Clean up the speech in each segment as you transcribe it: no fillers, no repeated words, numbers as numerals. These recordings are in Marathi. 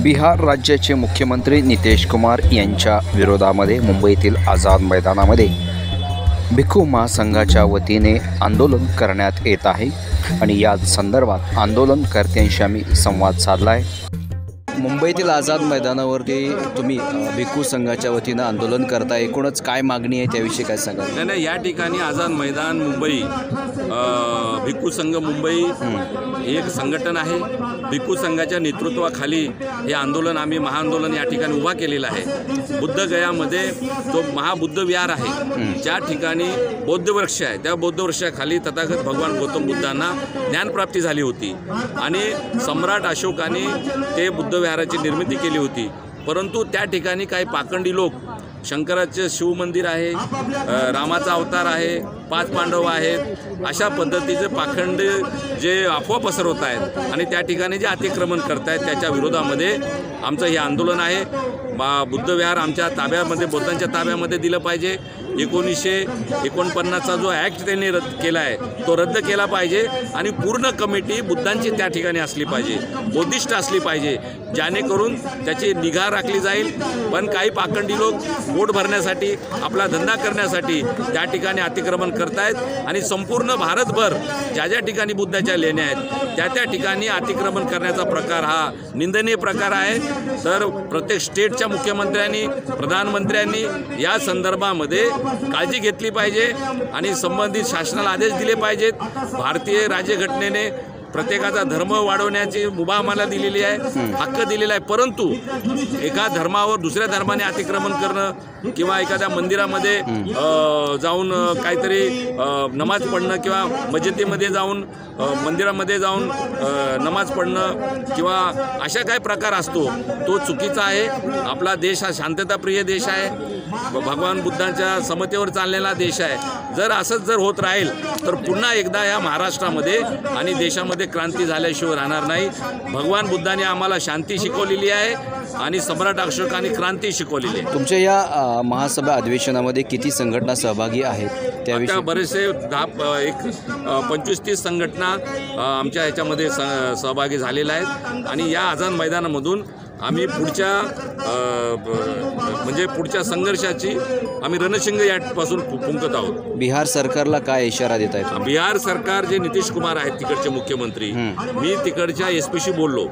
बिहार राज्याचे मुख्यमंत्री नितीश कुमार यांच्या विरोधामध्ये मुंबईतील आझाद मैदानामध्ये भिक्खू महासंघाच्या वतीने आंदोलन करण्यात येत आहे आणि या संदर्भात आंदोलनकर्त्यांशी आम्ही संवाद साधला आहे। मुंबईतील आझाद मैदानावरती तुम्ही भिक्खू संघाच्या वतीने आंदोलन करता, एकूणच काय मागणी आहे त्याविषयी काय सांगाल? नाही, या ठिकाणी आझाद मैदान मुंबई भिक्खू संघ मुंबई एक संघटन आहे। भिक्खू संघाच्या नेतृत्वाखाली हे आंदोलन आम्ही महाआंदोलन या ठिकाणी उभा केलेलं आहे। बुद्धगयामध्ये जो महाबुद्ध विहार आहे, ज्या ठिकाणी बौद्ध वृक्ष आहे, त्या बौद्ध वृक्षाखाली तथागत भगवान गौतम बुद्धांना ज्ञानप्राप्ती झाली होती आणि सम्राट अशोकाने ते बुद्ध विहाराची निर्मिती केली होती। परंतु त्या ठिकाणी काही पाखंडी लोक, शंकराचे शिवमंदिर आहे, रामाचा अवतार आहे, 5 पांडव आहेत, अशा पद्धतीचे पाखंड जे अफवा पसरवत आहेत आणि त्या ठिकाणी जे अतिक्रमण करत आहेत त्याच्या विरोधामध्ये आमचं हे आंदोलन आहे। बुद्ध विहार आमच्या ताब्यामध्ये, बौद्धांच्या ताब्यामध्ये दिलं पाहिजे। 1949चा जो ॲक्ट त्यांनी रद्द केला आहे तो रद्द केला पाहिजे आणि पूर्ण कमिटी बुद्धांची त्या ठिकाणी असली पाहिजे, बौद्धिस्ट असली पाहिजे, जेणेकरून त्याची निगा राखली जाईल। पण काही पाखंडी लोक पोट भरण्यासाठी, आपला धंदा करण्यासाठी त्या ठिकाणी अतिक्रमण करतायत आणि संपूर्ण भारतभर ज्या ज्या ठिकाणी बुद्धाच्या लेण्या आहेत त्या ठिकाणी अतिक्रमण करण्याचा प्रकार हा निंदनीय प्रकार आहे। तर प्रत्येक स्टेटच्या मुख्यमंत्र्यांनी, प्रधानमंत्र्यांनी या संदर्भामध्ये काळजी घेतली पाहिजे आणि संबंधित शासनाला आदेश दिले पाहिजेत। भारतीय राज्यघटनेने प्रत्येकाचा धर्म वाढवण्याची मुभा आम्हाला दिलेली आहे, हक्क दिलेला आहे। परंतु एका धर्मावर दुसऱ्या धर्माने अतिक्रमण करणं किंवा एखाद्या मंदिरामध्ये जाऊन काहीतरी नमाज पढणं किंवा मस्जिदीमध्ये जाऊन मंदिरामध्ये जाऊन नमाज पढणं किंवा अशा काही प्रकार असतो तो चुकीचा आहे। आपला देश हा शांतताप्रिय देश आहे, भगवान बुद्धांच्या समतेवर चाललेला देश आहे। जर असंच होत राहील तर पुन्हा एकदा या महाराष्ट्रामध्ये आणि देशामध्ये क्रांती झाल्याशिवाय राहणार नाही। भगवान बुद्धांनी आम्हाला शांती शिकवलेली आहे आणि सम्राट अशोकाने क्रांती शिकवलेली आहे। तुमच्या या महासभा अधिवेशनामध्ये किती संघटना सहभागी आहेत त्याविषयी? बरेचसे 25-30 संघटना आमच्या ह्याच्यामध्ये सहभागी झालेल्या आहेत आणि या आझाद मैदानामधून आम्ही पुढच्या संघर्षाची आम्ही रणशिंग यापासून फुंकत आहोत। बिहार सरकारला काय इशारा देत आहेत? बिहार सरकार जे नितीश कुमार आहेत तिकडचे मुख्यमंत्री, मी तिकडच्या SP बोललो,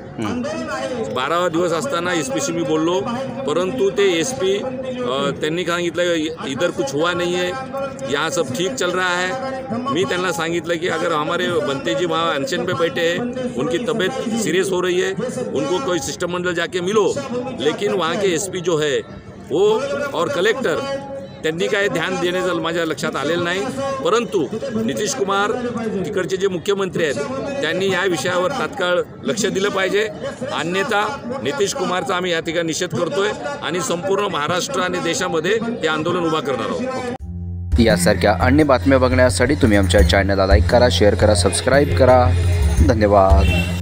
12 दिवस असताना SP मी बोललो, परंतु ते SP त्यांनी सांगितलं इधर कुछ हुआ नहीं है, यहाँ सब ठीक चल रहा है। मी त्यांना सांगितलं की अगर हमारे बनते जी वहाँ अनशन पे बैठे हैं, उनकी तबीयत सीरियस हो रही है, उनको कोई शिष्टमंडल जाके मिलो। लेकिन वहाँ के SP जो है वो और कलेक्टर त्यांनी काय ध्यान देण्याचं माझ्या लक्षात आलेलं नाही। परंतु नितीश कुमार तिकडचे जे मुख्यमंत्री आहेत त्यांनी या विषयावर तात्काळ लक्ष दिलं पाहिजे, अन्यथा नितीश कुमारचा आम्ही या ठिकाणी निषेध करतोय आणि संपूर्ण महाराष्ट्र आणि देशामध्ये हे आंदोलन उभा करणार आहोत। यासारख्या अन्य बातम्या बघण्यासाठी तुम्ही आमच्या चॅनलला लाईक करा, शेअर करा, सबस्क्राईब करा। धन्यवाद।